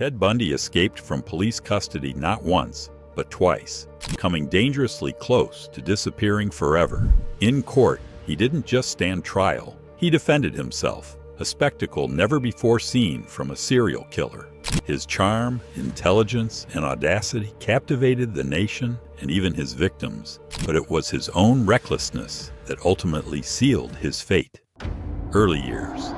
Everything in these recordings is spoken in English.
Ted Bundy escaped from police custody not once, but twice, coming dangerously close to disappearing forever. In court, he didn't just stand trial, he defended himself, a spectacle never before seen from a serial killer. His charm, intelligence, and audacity captivated the nation and even his victims, but it was his own recklessness that ultimately sealed his fate. Early years.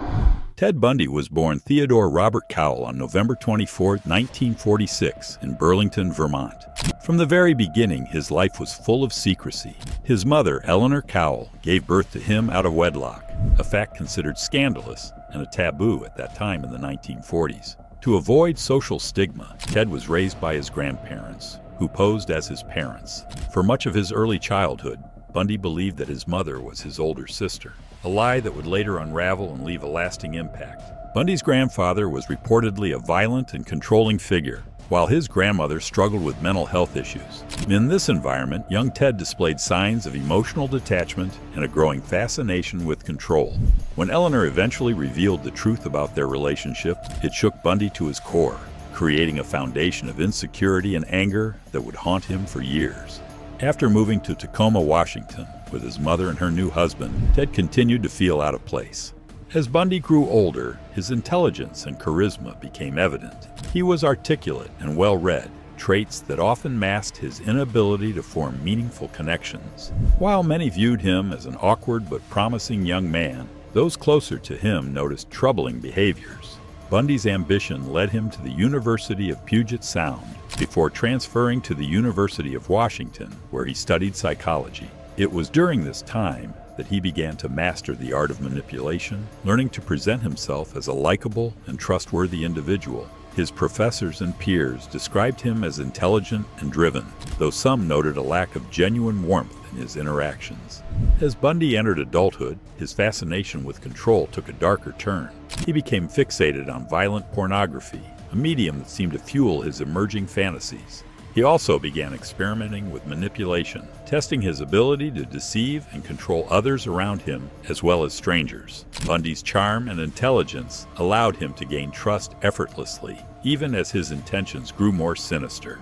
Ted Bundy was born Theodore Robert Cowell on November 24, 1946, in Burlington, Vermont. From the very beginning, his life was full of secrecy. His mother, Eleanor Cowell, gave birth to him out of wedlock, a fact considered scandalous and a taboo at that time in the 1940s. To avoid social stigma, Ted was raised by his grandparents, who posed as his parents. For much of his early childhood, Bundy believed that his mother was his older sister, a lie that would later unravel and leave a lasting impact. Bundy's grandfather was reportedly a violent and controlling figure, while his grandmother struggled with mental health issues. In this environment, young Ted displayed signs of emotional detachment and a growing fascination with control. When Eleanor eventually revealed the truth about their relationship, it shook Bundy to his core, creating a foundation of insecurity and anger that would haunt him for years. After moving to Tacoma, Washington, with his mother and her new husband, Ted continued to feel out of place. As Bundy grew older, his intelligence and charisma became evident. He was articulate and well-read, traits that often masked his inability to form meaningful connections. While many viewed him as an awkward but promising young man, those closer to him noticed troubling behaviors. Bundy's ambition led him to the University of Puget Sound before transferring to the University of Washington, where he studied psychology. It was during this time that he began to master the art of manipulation, learning to present himself as a likable and trustworthy individual. His professors and peers described him as intelligent and driven, though some noted a lack of genuine warmth in his interactions. As Bundy entered adulthood, his fascination with control took a darker turn. He became fixated on violent pornography, a medium that seemed to fuel his emerging fantasies. He also began experimenting with manipulation, testing his ability to deceive and control others around him as well as strangers. Bundy's charm and intelligence allowed him to gain trust effortlessly, even as his intentions grew more sinister.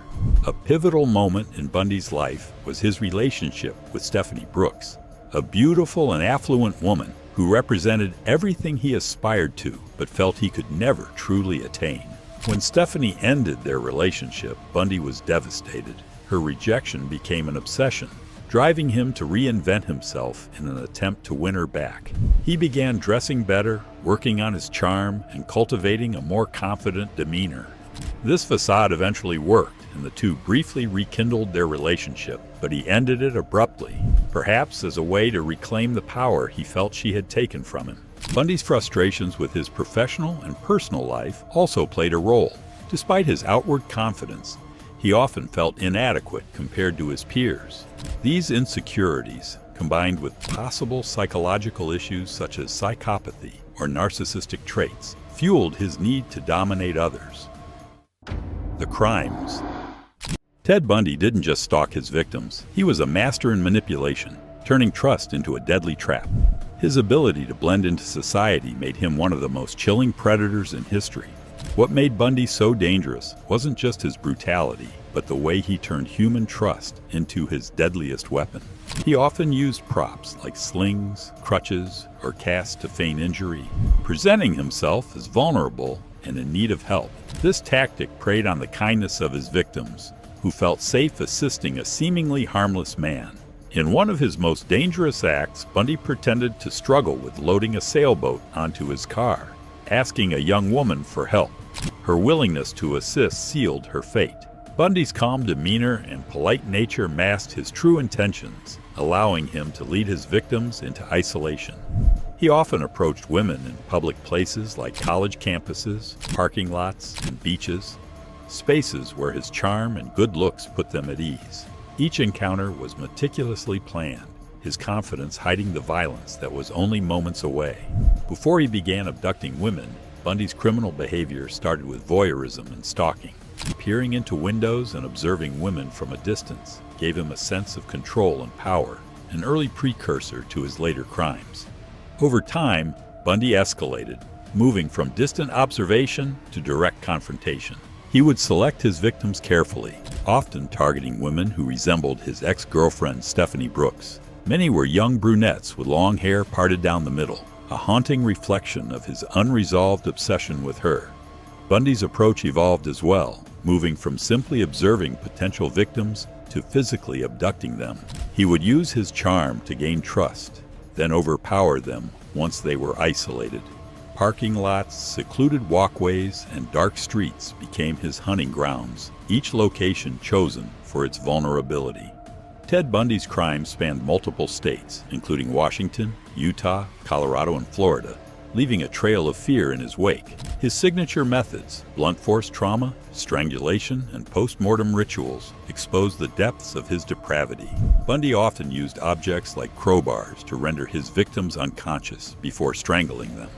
A pivotal moment in Bundy's life was his relationship with Stephanie Brooks, a beautiful and affluent woman who represented everything he aspired to but felt he could never truly attain. When Stephanie ended their relationship, Bundy was devastated. Her rejection became an obsession, driving him to reinvent himself in an attempt to win her back. He began dressing better, working on his charm, and cultivating a more confident demeanor. This facade eventually worked, and the two briefly rekindled their relationship, but he ended it abruptly, perhaps as a way to reclaim the power he felt she had taken from him. Bundy's frustrations with his professional and personal life also played a role. Despite his outward confidence, he often felt inadequate compared to his peers. These insecurities, combined with possible psychological issues such as psychopathy or narcissistic traits, fueled his need to dominate others. The crimes. Ted Bundy didn't just stalk his victims, he was a master in manipulation, turning trust into a deadly trap. His ability to blend into society made him one of the most chilling predators in history. What made Bundy so dangerous wasn't just his brutality, but the way he turned human trust into his deadliest weapon. He often used props like slings, crutches, or casts to feign injury, presenting himself as vulnerable and in need of help. This tactic preyed on the kindness of his victims, who felt safe assisting a seemingly harmless man. In one of his most dangerous acts, Bundy pretended to struggle with loading a sailboat onto his car, asking a young woman for help. Her willingness to assist sealed her fate. Bundy's calm demeanor and polite nature masked his true intentions, allowing him to lead his victims into isolation. He often approached women in public places like college campuses, parking lots, and beaches, spaces where his charm and good looks put them at ease. Each encounter was meticulously planned, his confidence hiding the violence that was only moments away. Before he began abducting women, Bundy's criminal behavior started with voyeurism and stalking. Peering into windows and observing women from a distance gave him a sense of control and power, an early precursor to his later crimes. Over time, Bundy escalated, moving from distant observation to direct confrontation. He would select his victims carefully, often targeting women who resembled his ex-girlfriend Stephanie Brooks. Many were young brunettes with long hair parted down the middle, a haunting reflection of his unresolved obsession with her. Bundy's approach evolved as well, moving from simply observing potential victims to physically abducting them. He would use his charm to gain trust, then overpower them once they were isolated. Parking lots, secluded walkways, and dark streets became his hunting grounds, each location chosen for its vulnerability. Ted Bundy's crimes spanned multiple states, including Washington, Utah, Colorado, and Florida, leaving a trail of fear in his wake. His signature methods, blunt force trauma, strangulation, and post-mortem rituals, exposed the depths of his depravity. Bundy often used objects like crowbars to render his victims unconscious before strangling them.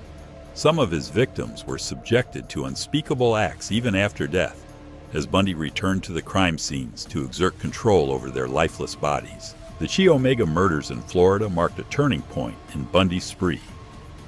Some of his victims were subjected to unspeakable acts even after death, as Bundy returned to the crime scenes to exert control over their lifeless bodies. The Chi Omega murders in Florida marked a turning point in Bundy's spree.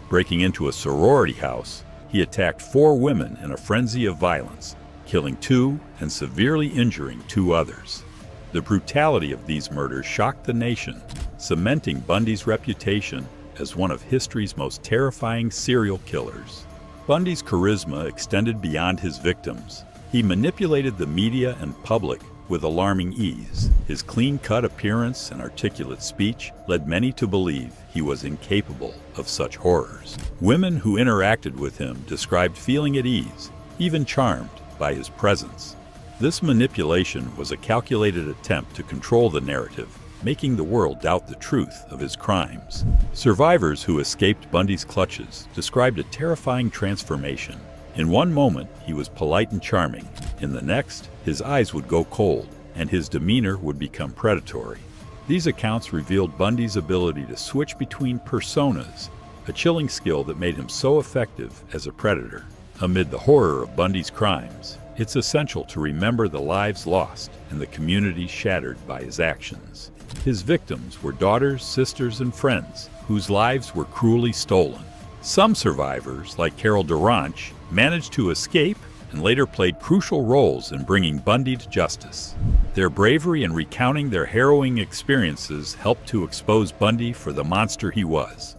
Breaking into a sorority house, he attacked 4 women in a frenzy of violence, killing 2 and severely injuring 2 others. The brutality of these murders shocked the nation, cementing Bundy's reputation as one of history's most terrifying serial killers. Bundy's charisma extended beyond his victims. He manipulated the media and public with alarming ease. His clean-cut appearance and articulate speech led many to believe he was incapable of such horrors. Women who interacted with him described feeling at ease, even charmed by his presence. This manipulation was a calculated attempt to control the narrative, making the world doubt the truth of his crimes. Survivors who escaped Bundy's clutches described a terrifying transformation. In one moment, he was polite and charming. In the next, his eyes would go cold, and his demeanor would become predatory. These accounts revealed Bundy's ability to switch between personas, a chilling skill that made him so effective as a predator. Amid the horror of Bundy's crimes, it's essential to remember the lives lost and the communities shattered by his actions. His victims were daughters, sisters, and friends whose lives were cruelly stolen. Some survivors, like Carol Duranch, managed to escape and later played crucial roles in bringing Bundy to justice. Their bravery in recounting their harrowing experiences helped to expose Bundy for the monster he was.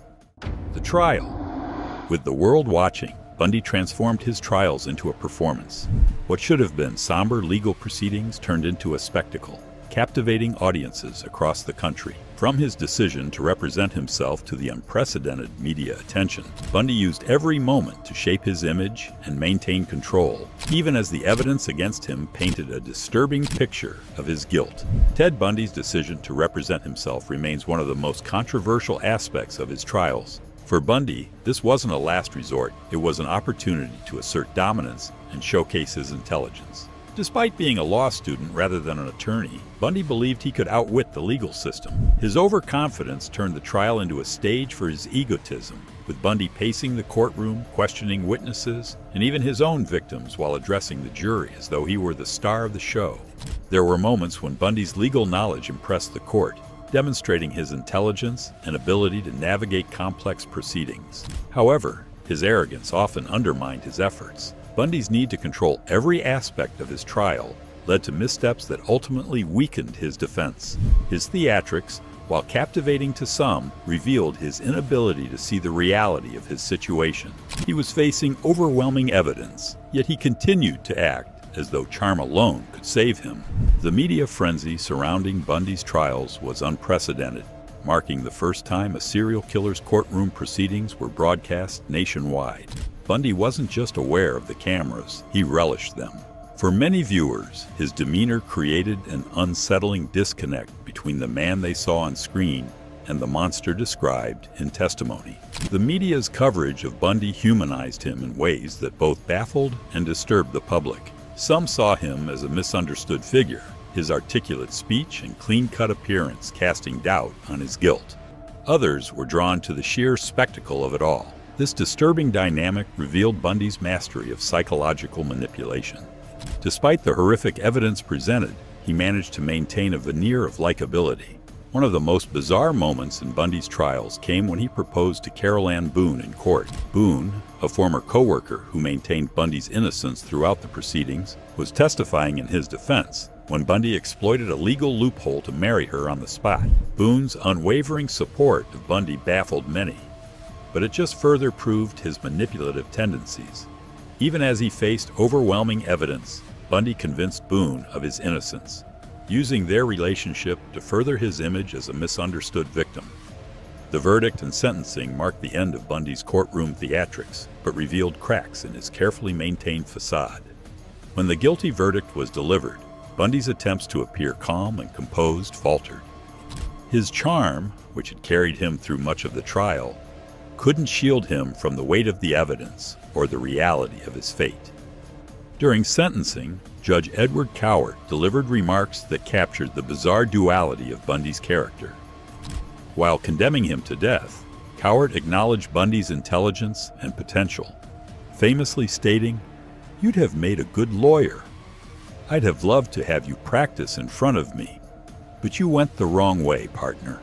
The trial. With the world watching, Bundy transformed his trials into a performance. What should have been somber legal proceedings turned into a spectacle, captivating audiences across the country. From his decision to represent himself to the unprecedented media attention, Bundy used every moment to shape his image and maintain control, even as the evidence against him painted a disturbing picture of his guilt. Ted Bundy's decision to represent himself remains one of the most controversial aspects of his trials. For Bundy, this wasn't a last resort, it was an opportunity to assert dominance and showcase his intelligence. Despite being a law student rather than an attorney, Bundy believed he could outwit the legal system. His overconfidence turned the trial into a stage for his egotism, with Bundy pacing the courtroom, questioning witnesses, and even his own victims while addressing the jury as though he were the star of the show. There were moments when Bundy's legal knowledge impressed the court, demonstrating his intelligence and ability to navigate complex proceedings. However, his arrogance often undermined his efforts. Bundy's need to control every aspect of his trial led to missteps that ultimately weakened his defense. His theatrics, while captivating to some, revealed his inability to see the reality of his situation. He was facing overwhelming evidence, yet he continued to act as though charm alone could save him. The media frenzy surrounding Bundy's trials was unprecedented, marking the first time a serial killer's courtroom proceedings were broadcast nationwide. Bundy wasn't just aware of the cameras, he relished them. For many viewers, his demeanor created an unsettling disconnect between the man they saw on screen and the monster described in testimony. The media's coverage of Bundy humanized him in ways that both baffled and disturbed the public. Some saw him as a misunderstood figure, his articulate speech and clean-cut appearance casting doubt on his guilt. Others were drawn to the sheer spectacle of it all. This disturbing dynamic revealed Bundy's mastery of psychological manipulation. Despite the horrific evidence presented, he managed to maintain a veneer of likability. One of the most bizarre moments in Bundy's trials came when he proposed to Carol Ann Boone in court. Boone, a former co-worker who maintained Bundy's innocence throughout the proceedings, was testifying in his defense when Bundy exploited a legal loophole to marry her on the spot. Boone's unwavering support of Bundy baffled many, but it just further proved his manipulative tendencies. Even as he faced overwhelming evidence, Bundy convinced Boone of his innocence, using their relationship to further his image as a misunderstood victim. The verdict and sentencing marked the end of Bundy's courtroom theatrics, but revealed cracks in his carefully maintained facade. When the guilty verdict was delivered, Bundy's attempts to appear calm and composed faltered. His charm, which had carried him through much of the trial, couldn't shield him from the weight of the evidence or the reality of his fate. During sentencing, Judge Edward Cowart delivered remarks that captured the bizarre duality of Bundy's character. While condemning him to death, Cowart acknowledged Bundy's intelligence and potential, famously stating, "You'd have made a good lawyer. I'd have loved to have you practice in front of me, but you went the wrong way, partner."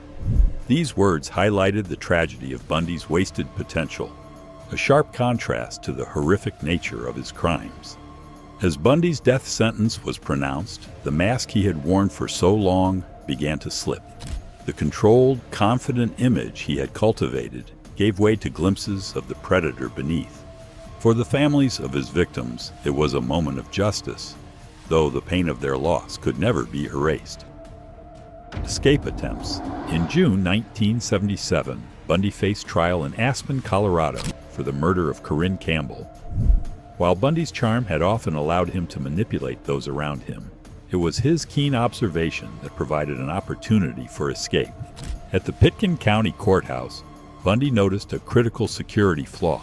These words highlighted the tragedy of Bundy's wasted potential, a sharp contrast to the horrific nature of his crimes. As Bundy's death sentence was pronounced, the mask he had worn for so long began to slip. The controlled, confident image he had cultivated gave way to glimpses of the predator beneath. For the families of his victims, it was a moment of justice, though the pain of their loss could never be erased. Escape attempts. In June 1977, Bundy faced trial in Aspen, Colorado, for the murder of Corinne Campbell. While Bundy's charm had often allowed him to manipulate those around him, it was his keen observation that provided an opportunity for escape. At the Pitkin County Courthouse, Bundy noticed a critical security flaw.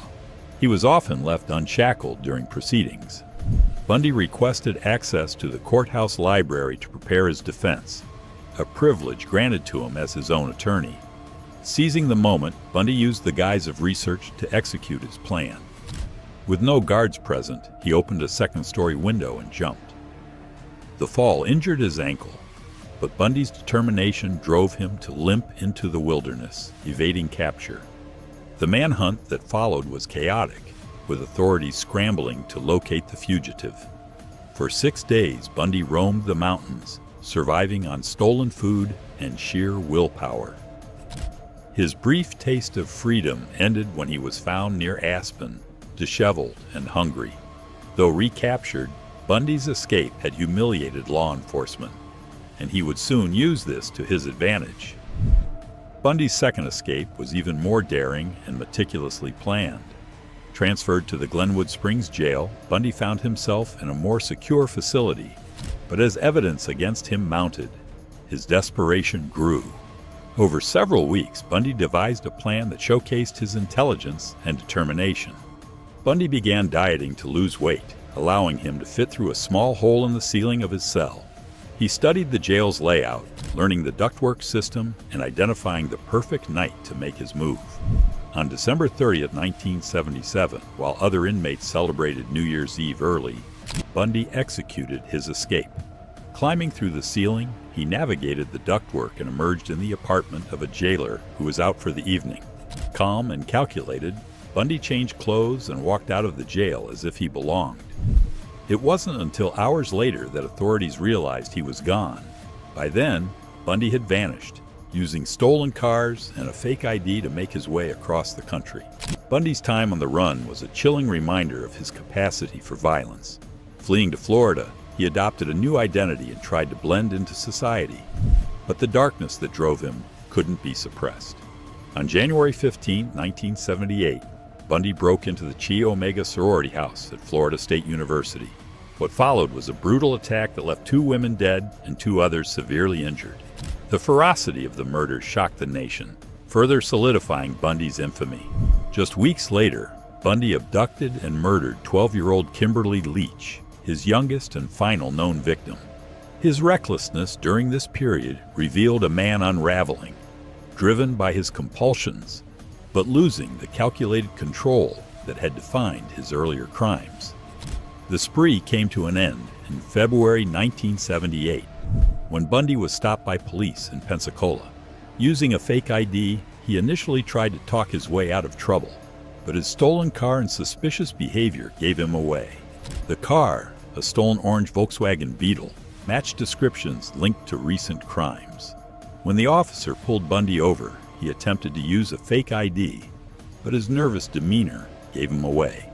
He was often left unshackled during proceedings. Bundy requested access to the courthouse library to prepare his defense, a privilege granted to him as his own attorney. Seizing the moment, Bundy used the guise of research to execute his plan. With no guards present, he opened a second-story window and jumped. The fall injured his ankle, but Bundy's determination drove him to limp into the wilderness, evading capture. The manhunt that followed was chaotic, with authorities scrambling to locate the fugitive. For 6 days, Bundy roamed the mountains, surviving on stolen food and sheer willpower. His brief taste of freedom ended when he was found near Aspen, disheveled and hungry. Though recaptured, Bundy's escape had humiliated law enforcement, and he would soon use this to his advantage. Bundy's second escape was even more daring and meticulously planned. Transferred to the Glenwood Springs jail, Bundy found himself in a more secure facility, but as evidence against him mounted, his desperation grew. Over several weeks, Bundy devised a plan that showcased his intelligence and determination. Bundy began dieting to lose weight, allowing him to fit through a small hole in the ceiling of his cell. He studied the jail's layout, learning the ductwork system and identifying the perfect night to make his move. On December 30th, 1977, while other inmates celebrated New Year's Eve early, Bundy executed his escape. Climbing through the ceiling, he navigated the ductwork and emerged in the apartment of a jailer who was out for the evening. Calm and calculated, Bundy changed clothes and walked out of the jail as if he belonged. It wasn't until hours later that authorities realized he was gone. By then, Bundy had vanished, using stolen cars and a fake ID to make his way across the country. Bundy's time on the run was a chilling reminder of his capacity for violence. Fleeing to Florida, he adopted a new identity and tried to blend into society. But the darkness that drove him couldn't be suppressed. On January 15, 1978, Bundy broke into the Chi Omega sorority house at Florida State University. What followed was a brutal attack that left 2 women dead and 2 others severely injured. The ferocity of the murder shocked the nation, further solidifying Bundy's infamy. Just weeks later, Bundy abducted and murdered 12-year-old Kimberly Leach, his youngest and final known victim. His recklessness during this period revealed a man unraveling, driven by his compulsions, but losing the calculated control that had defined his earlier crimes. The spree came to an end in February 1978, when Bundy was stopped by police in Pensacola. Using a fake ID, he initially tried to talk his way out of trouble, but his stolen car and suspicious behavior gave him away. The car, a stolen orange Volkswagen Beetle, matched descriptions linked to recent crimes. When the officer pulled Bundy over, he attempted to use a fake ID, but his nervous demeanor gave him away.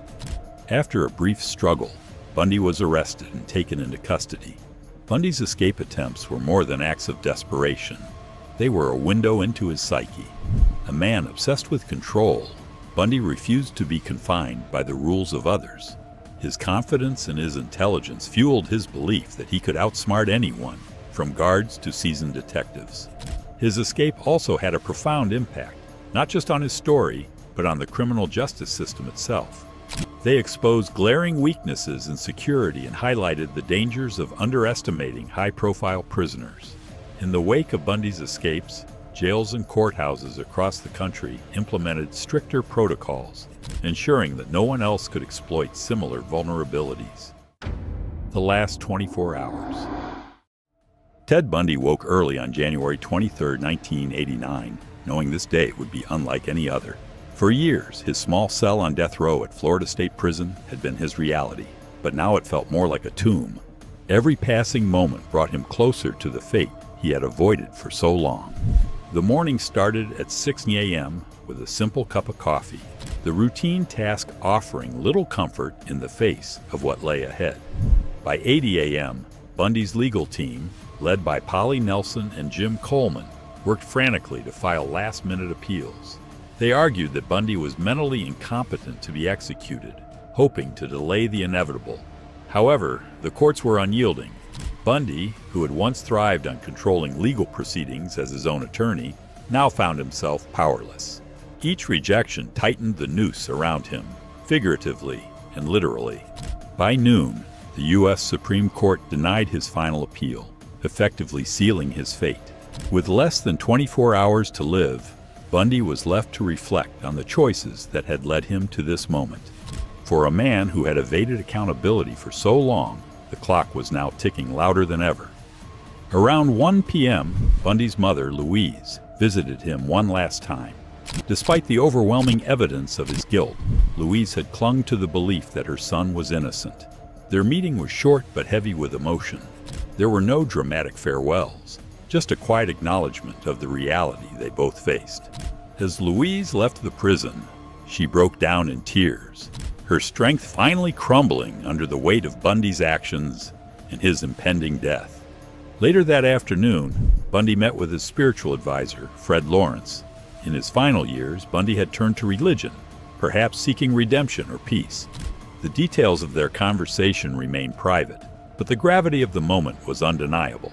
After a brief struggle, Bundy was arrested and taken into custody. Bundy's escape attempts were more than acts of desperation. They were a window into his psyche. A man obsessed with control, Bundy refused to be confined by the rules of others. His confidence and his intelligence fueled his belief that he could outsmart anyone, from guards to seasoned detectives. His escape also had a profound impact, not just on his story, but on the criminal justice system itself. They exposed glaring weaknesses in security and highlighted the dangers of underestimating high-profile prisoners. In the wake of Bundy's escapes, jails and courthouses across the country implemented stricter protocols, ensuring that no one else could exploit similar vulnerabilities. The last 24 hours. Ted Bundy woke early on January 23, 1989, knowing this day would be unlike any other. For years, his small cell on death row at Florida State Prison had been his reality, but now it felt more like a tomb. Every passing moment brought him closer to the fate he had avoided for so long. The morning started at 6 a.m. with a simple cup of coffee, the routine task offering little comfort in the face of what lay ahead. By 8 a.m., Bundy's legal team, led by Polly Nelson and Jim Coleman, worked frantically to file last-minute appeals. They argued that Bundy was mentally incompetent to be executed, hoping to delay the inevitable. However, the courts were unyielding. Bundy, who had once thrived on controlling legal proceedings as his own attorney, now found himself powerless. Each rejection tightened the noose around him, figuratively and literally. By noon, the U.S. Supreme Court denied his final appeal, effectively sealing his fate. With less than 24 hours to live, Bundy was left to reflect on the choices that had led him to this moment. For a man who had evaded accountability for so long, the clock was now ticking louder than ever. Around 1 p.m., Bundy's mother, Louise, visited him one last time. Despite the overwhelming evidence of his guilt, Louise had clung to the belief that her son was innocent. Their meeting was short but heavy with emotion. There were no dramatic farewells, just a quiet acknowledgement of the reality they both faced. As Louise left the prison, she broke down in tears, her strength finally crumbling under the weight of Bundy's actions and his impending death. Later that afternoon, Bundy met with his spiritual advisor, Fred Lawrence. In his final years, Bundy had turned to religion, perhaps seeking redemption or peace. The details of their conversation remained private, but the gravity of the moment was undeniable.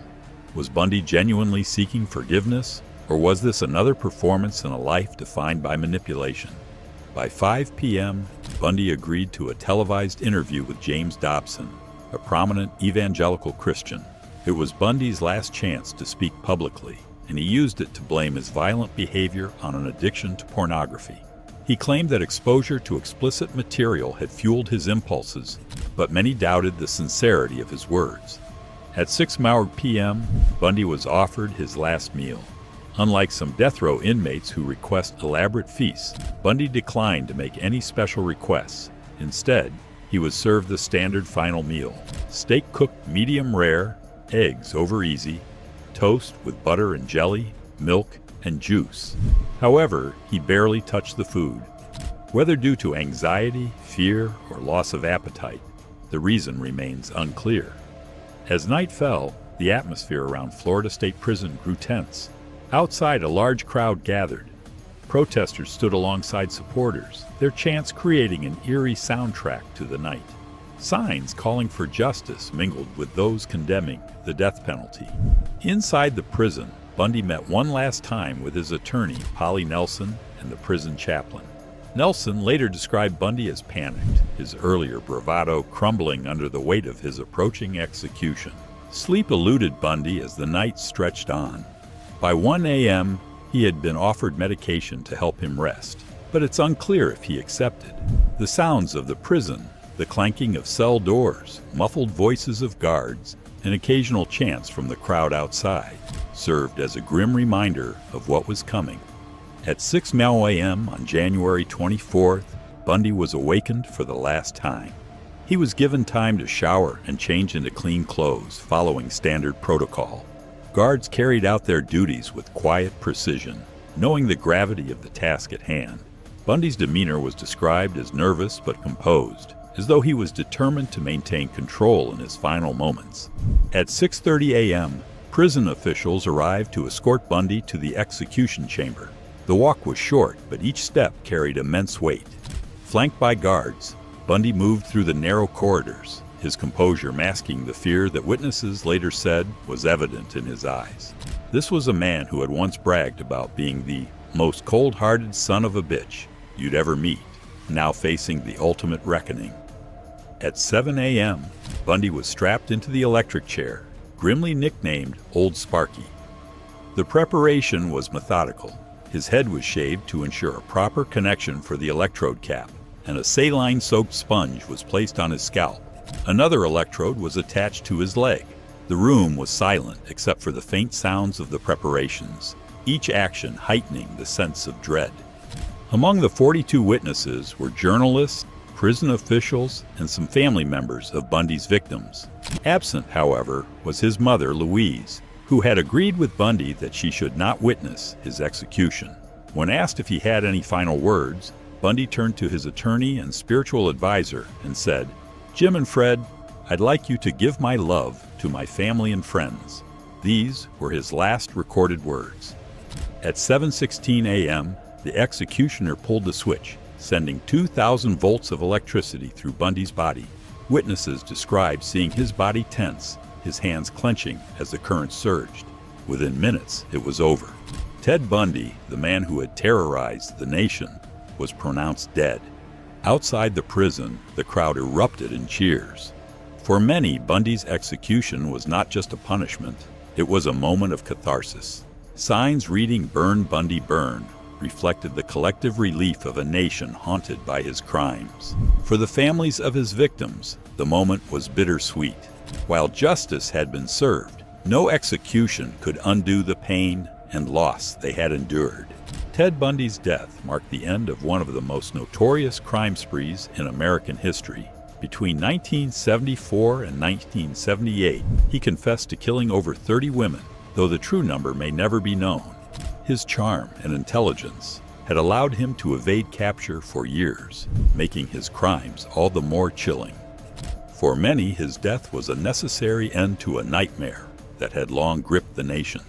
Was Bundy genuinely seeking forgiveness, or was this another performance in a life defined by manipulation? By 5 p.m., Bundy agreed to a televised interview with James Dobson, a prominent evangelical Christian. It was Bundy's last chance to speak publicly, and he used it to blame his violent behavior on an addiction to pornography. He claimed that exposure to explicit material had fueled his impulses, but many doubted the sincerity of his words. At 6 p.m., Bundy was offered his last meal. Unlike some death row inmates who request elaborate feasts, Bundy declined to make any special requests. Instead, he was served the standard final meal: steak cooked medium rare, eggs over easy, toast with butter and jelly, milk, and juice. However, he barely touched the food. Whether due to anxiety, fear, or loss of appetite, the reason remains unclear. As night fell, the atmosphere around Florida State Prison grew tense. Outside, a large crowd gathered. Protesters stood alongside supporters, their chants creating an eerie soundtrack to the night. Signs calling for justice mingled with those condemning the death penalty. Inside the prison, Bundy met one last time with his attorney, Polly Nelson, and the prison chaplain. Nelson later described Bundy as panicked, his earlier bravado crumbling under the weight of his approaching execution. Sleep eluded Bundy as the night stretched on. By 1 a.m., he had been offered medication to help him rest, but it's unclear if he accepted. The sounds of the prison, the clanking of cell doors, muffled voices of guards, An occasional chants from the crowd outside served as a grim reminder of what was coming. At 6 a.m. on January 24th, Bundy was awakened for the last time. He was given time to shower and change into clean clothes, following standard protocol. Guards carried out their duties with quiet precision, knowing the gravity of the task at hand. Bundy's demeanor was described as nervous but composed, as though he was determined to maintain control in his final moments. At 6:30 a.m., prison officials arrived to escort Bundy to the execution chamber. The walk was short, but each step carried immense weight. Flanked by guards, Bundy moved through the narrow corridors, his composure masking the fear that witnesses later said was evident in his eyes. This was a man who had once bragged about being the most cold-hearted son of a bitch you'd ever meet, now facing the ultimate reckoning. At 7 a.m., Bundy was strapped into the electric chair, grimly nicknamed Old Sparky. The preparation was methodical. His head was shaved to ensure a proper connection for the electrode cap, and a saline-soaked sponge was placed on his scalp. Another electrode was attached to his leg. The room was silent except for the faint sounds of the preparations, each action heightening the sense of dread. Among the 42 witnesses were journalists, prison officials, and some family members of Bundy's victims. Absent, however, was his mother, Louise, who had agreed with Bundy that she should not witness his execution. When asked if he had any final words, Bundy turned to his attorney and spiritual advisor and said, "Jim and Fred, I'd like you to give my love to my family and friends." These were his last recorded words. At 7:16 a.m., the executioner pulled the switch, sending 2,000 volts of electricity through Bundy's body. Witnesses described seeing his body tense, his hands clenching as the current surged. Within minutes, it was over. Ted Bundy, the man who had terrorized the nation, was pronounced dead. Outside the prison, the crowd erupted in cheers. For many, Bundy's execution was not just a punishment, it was a moment of catharsis. Signs reading "Burn, Bundy, burn" reflected the collective relief of a nation haunted by his crimes. For the families of his victims, the moment was bittersweet. While justice had been served, no execution could undo the pain and loss they had endured. Ted Bundy's death marked the end of one of the most notorious crime sprees in American history. Between 1974 and 1978, he confessed to killing over 30 women, though the true number may never be known. His charm and intelligence had allowed him to evade capture for years, making his crimes all the more chilling. For many, his death was a necessary end to a nightmare that had long gripped the nation.